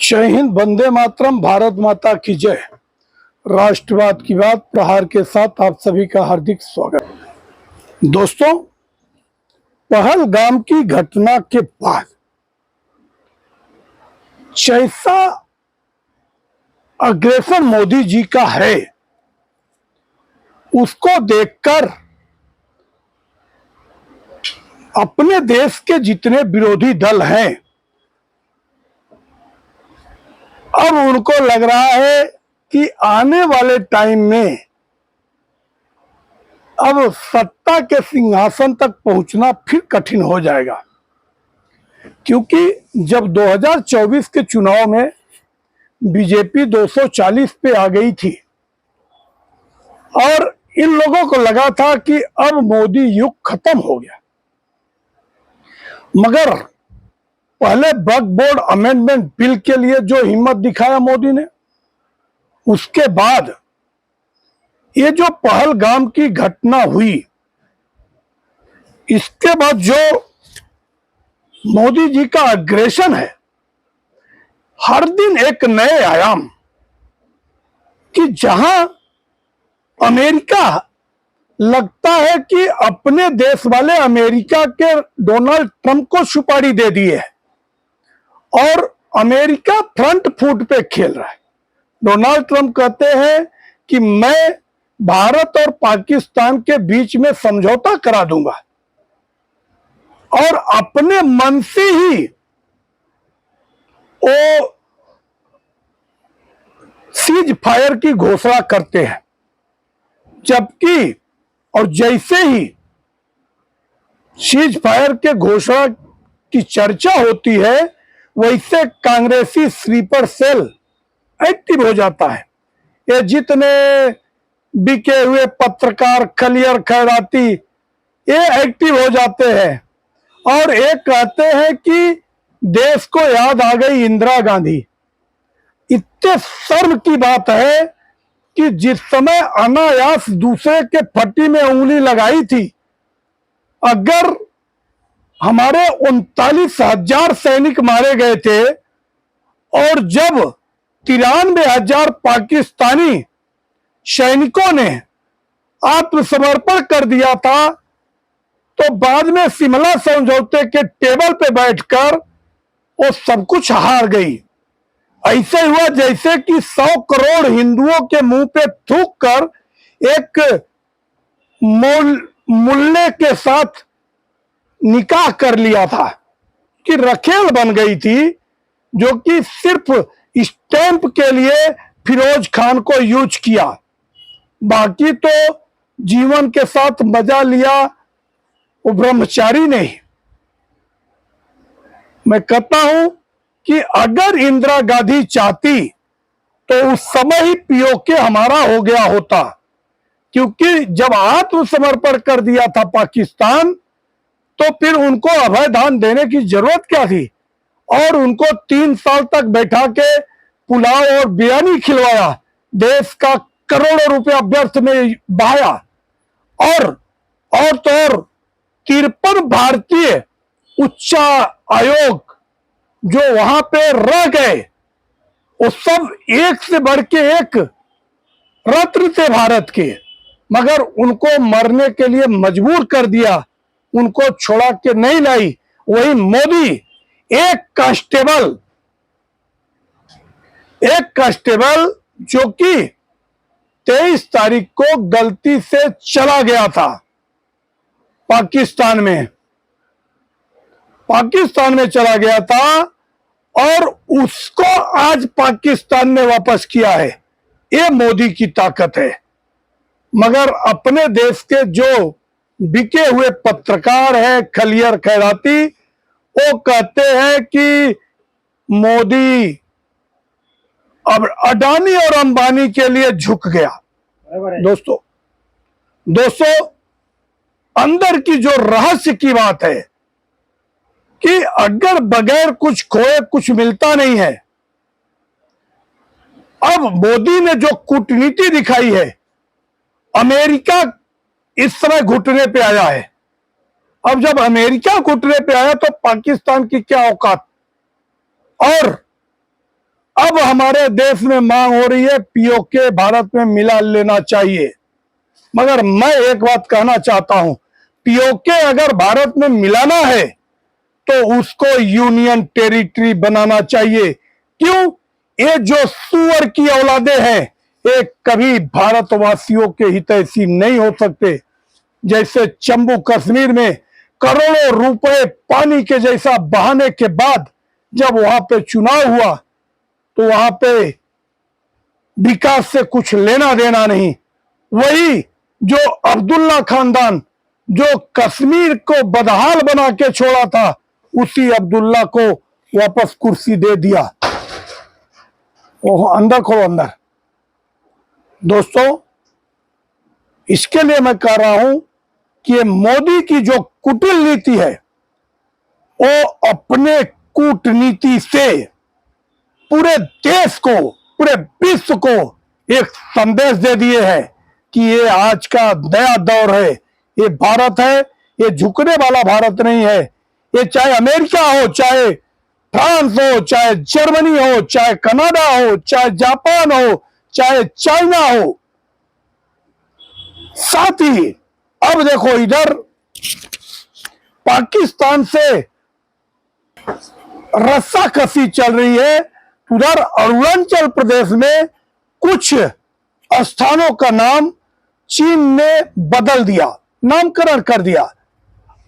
जय हिंद, वंदे मातरम, भारत माता की जय। राष्ट्रवाद की बात प्रहार के साथ आप सभी का हार्दिक स्वागत। दोस्तों, पहलगाम की घटना के बाद जैसा अग्रेसन मोदी जी का है, उसको देखकर अपने देश के जितने विरोधी दल हैं, अब उनको लग रहा है कि आने वाले टाइम में अब सत्ता के सिंहासन तक पहुंचना फिर कठिन हो जाएगा। क्योंकि जब 2024 के चुनाव में बीजेपी 240 पे आ गई थी और इन लोगों को लगा था कि अब मोदी युग खत्म हो गया, मगर पहले वक्फ बोर्ड अमेंडमेंट बिल के लिए जो हिम्मत दिखाया मोदी ने, उसके बाद ये जो पहलगाम की घटना हुई, इसके बाद जो मोदी जी का अग्रेशन है, हर दिन एक नए आयाम कि जहां अमेरिका लगता है कि अपने देश वाले अमेरिका के डोनाल्ड ट्रंप को सुपारी दे दी है और अमेरिका फ्रंट फुट पे खेल रहा है। डोनाल्ड ट्रंप कहते हैं कि मैं भारत और पाकिस्तान के बीच में समझौता करा दूंगा और अपने मन से ही वो सीज फायर की घोषणा करते हैं, जबकि और जैसे ही सीज फायर के घोषणा की चर्चा होती है, वैसे कांग्रेसी स्लीपर सेल एक्टिव हो जाता है। ये जितने बिके हुए पत्रकार खलियर खैराती ये एक्टिव हो जाते हैं और एक कहते हैं कि देश को याद आ गई इंदिरा गांधी। इतने शर्म की बात है कि जिस समय अनायास दूसरे के फट्टी में उंगली लगाई थी, अगर हमारे 39,000 सैनिक मारे गए थे और जब 93,000 पाकिस्तानी सैनिकों ने आत्मसमर्पण कर दिया था, तो बाद में शिमला समझौते के टेबल पे बैठकर वो सब कुछ हार गई। ऐसे हुआ जैसे कि 100 करोड़ हिंदुओं के मुंह पे थूक कर एक मुल्ले के साथ निकाह कर लिया था, कि रखेल बन गई थी, जो कि सिर्फ स्टैंप के लिए फिरोज खान को यूज किया, बाकी तो जीवन के साथ मजा लिया वो ब्रह्मचारी नहीं। मैं कहता हूं कि अगर इंदिरा गांधी चाहती तो उस समय ही पीओके हमारा हो गया होता, क्योंकि जब आत्मसमर्पण कर दिया था पाकिस्तान, तो फिर उनको अभय दान देने की जरूरत क्या थी। और उनको 3 साल तक बैठा के पुलाव और बिरयानी खिलवाया, देश का करोड़ों रुपया व्यर्थ में बहाया और तो और 53 भारतीय उच्च आयोग जो वहां पे रह गए, वो सब एक से बढ़ के एक रत्न थे भारत के, मगर उनको मरने के लिए मजबूर कर दिया, उनको छोड़ा के नहीं लाई वही मोदी। एक कांस्टेबल जो कि 23 तारीख को गलती से चला गया था पाकिस्तान में चला गया था और उसको आज पाकिस्तान में वापस किया है। ये मोदी की ताकत है। मगर अपने देश के जो बिके हुए पत्रकार हैं खलियर खैराती, वो कहते हैं कि मोदी अब अडानी और अंबानी के लिए झुक गया। दोस्तों, अंदर की जो रहस्य की बात है कि अगर बगैर कुछ खोए कुछ मिलता नहीं है। अब मोदी ने जो कूटनीति दिखाई है, अमेरिका इस समय घुटने पे आया है। अब जब अमेरिका घुटने पे आया तो पाकिस्तान की क्या औकात। और हमारे देश में मांग हो रही है पीओके भारत में मिला लेना चाहिए, मगर मैं एक बात कहना चाहता हूं, पीओके अगर भारत में मिलाना है तो उसको यूनियन टेरिटरी बनाना चाहिए। क्यों? ये जो सुअर की औलादे हैं ये कभी भारतवासियों के हितैषी नहीं हो सकते। जैसे जम्मू कश्मीर में करोड़ों रुपए पानी के जैसा बहाने के बाद जब वहां पे चुनाव हुआ तो वहां पे विकास से कुछ लेना देना नहीं। वही जो अब्दुल्ला खानदान जो कश्मीर को बदहाल बना के छोड़ा था, उसी अब्दुल्ला को वापस कुर्सी दे दिया। ओह, अंदर खोलो अंदर। दोस्तों, इसके लिए मैं कह रहा हूं कि ये मोदी की जो कुटिल नीति है वो अपने कूटनीति से पूरे देश को, पूरे विश्व को एक संदेश दे दिए है कि ये आज का नया दौर है, ये भारत है, ये झुकने वाला भारत नहीं है। ये चाहे अमेरिका हो, चाहे फ्रांस हो, चाहे जर्मनी हो, चाहे कनाडा हो, चाहे जापान हो, चाहे चाइना हो। साथ ही अब देखो इधर पाकिस्तान से रस्साकसी चल रही है, उधर अरुणाचल प्रदेश में कुछ स्थानों का नाम चीन ने बदल दिया, नामकरण कर दिया।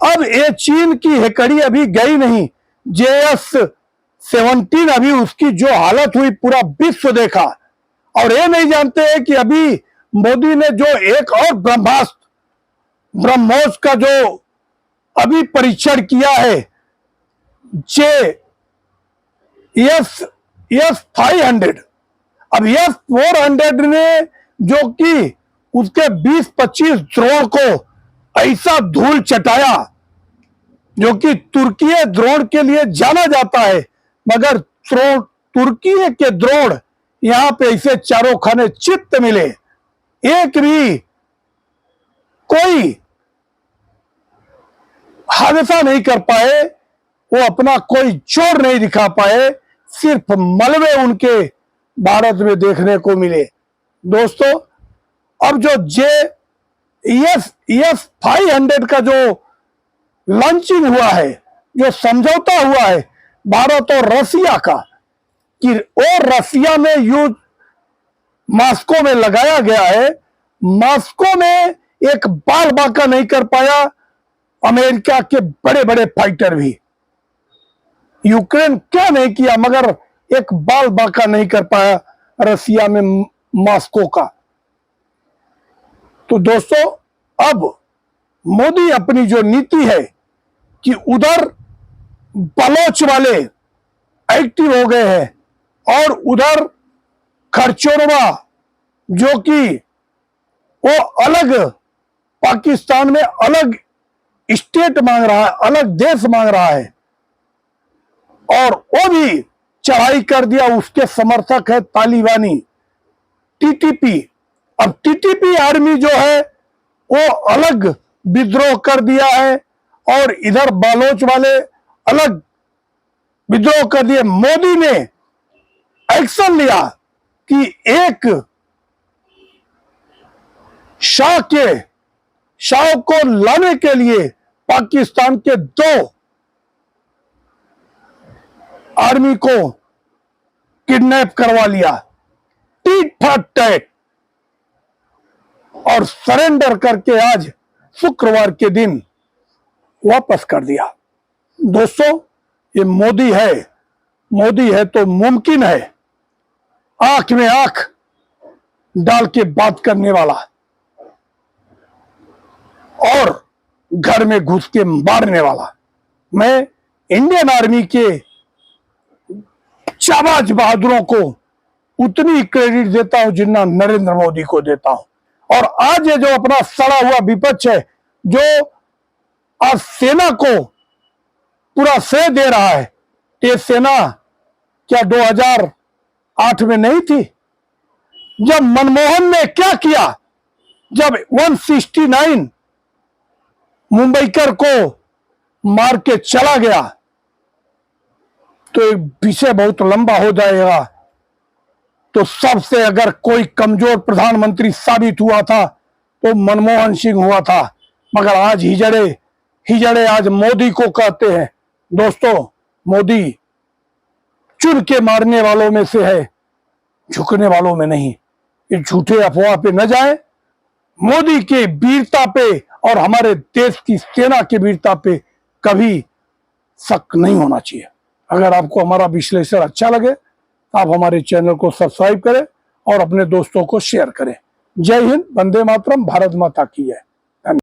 अब ये चीन की हेकड़ी अभी गई नहीं। JS-17 अभी उसकी जो हालत हुई पूरा विश्व देखा, और ये नहीं जानते हैं कि अभी मोदी ने जो एक और ब्रह्मास्त्र ब्रह्मोस का जो अभी परीक्षण किया है, JS-500, अब S-400 ने जो कि उसके 20-25 ड्रोन को ऐसा धूल चटाया, जो कि तुर्की ड्रोन के लिए जाना जाता है, मगर तुर्की के ड्रोन यहां पे ऐसे चारों खाने चित्त मिले, एक भी कोई हादसा नहीं कर पाए, वो अपना कोई जोर नहीं दिखा पाए, सिर्फ मलबे उनके भारत में देखने को मिले। दोस्तों, अब जो JS-500 का जो लॉन्चिंग हुआ है, जो समझौता हुआ है भारत और रसिया का, कि और रसिया में यूज मॉस्को में लगाया गया है, मॉस्को में एक बाल बांका नहीं कर पाया अमेरिका के बड़े बड़े फाइटर भी। यूक्रेन क्या नहीं किया, मगर एक बाल बांका नहीं कर पाया रसिया में मॉस्को का। तो दोस्तों, अब मोदी अपनी जो नीति है कि उधर बलोच वाले एक्टिव हो गए हैं और उधर खरचोरवा जो कि वो अलग पाकिस्तान में अलग स्टेट मांग रहा है, अलग देश मांग रहा है, और वो भी चढ़ाई कर दिया। उसके समर्थक है तालिबानी टीटीपी। अब टीटीपी आर्मी जो है वो अलग विद्रोह कर दिया है और इधर बालोच वाले अलग विद्रोह कर दिए। मोदी ने एक्शन लिया कि एक शाह को लाने के लिए पाकिस्तान के 2 आर्मी को किडनैप करवा लिया, टीट फॉर टैट, और सरेंडर करके आज शुक्रवार के दिन वापस कर दिया। दोस्तों, ये मोदी है तो मुमकिन है, आंख में आंख डाल के बात करने वाला और घर में घुस के मारने वाला। मैं इंडियन आर्मी के जाबाज बहादुरों को उतनी क्रेडिट देता हूं जितना नरेंद्र मोदी को देता हूं। और आज ये जो अपना सड़ा हुआ विपक्ष है, जो आज सेना को पूरा श्रेय दे रहा है, ये सेना क्या 2008 में नहीं थी? जब मनमोहन ने क्या किया, जब 169 मुंबईकर को मार के चला गया, तो एक विषय बहुत लंबा हो जाएगा। तो सबसे अगर कोई कमजोर प्रधानमंत्री साबित हुआ था तो मनमोहन सिंह हुआ था। मगर आज हिजड़े हिजड़े आज मोदी को कहते हैं। दोस्तों, मोदी चुन के मारने वालों में से है, झुकने वालों में नहीं। ये झूठे अफवाह पे न जाए। मोदी के वीरता पे और हमारे देश की सेना के वीरता पे कभी शक नहीं होना चाहिए। अगर आपको हमारा विश्लेषण अच्छा लगे तो आप हमारे चैनल को सब्सक्राइब करें और अपने दोस्तों को शेयर करें। जय हिंद, वंदे मातरम, भारत माता की जय।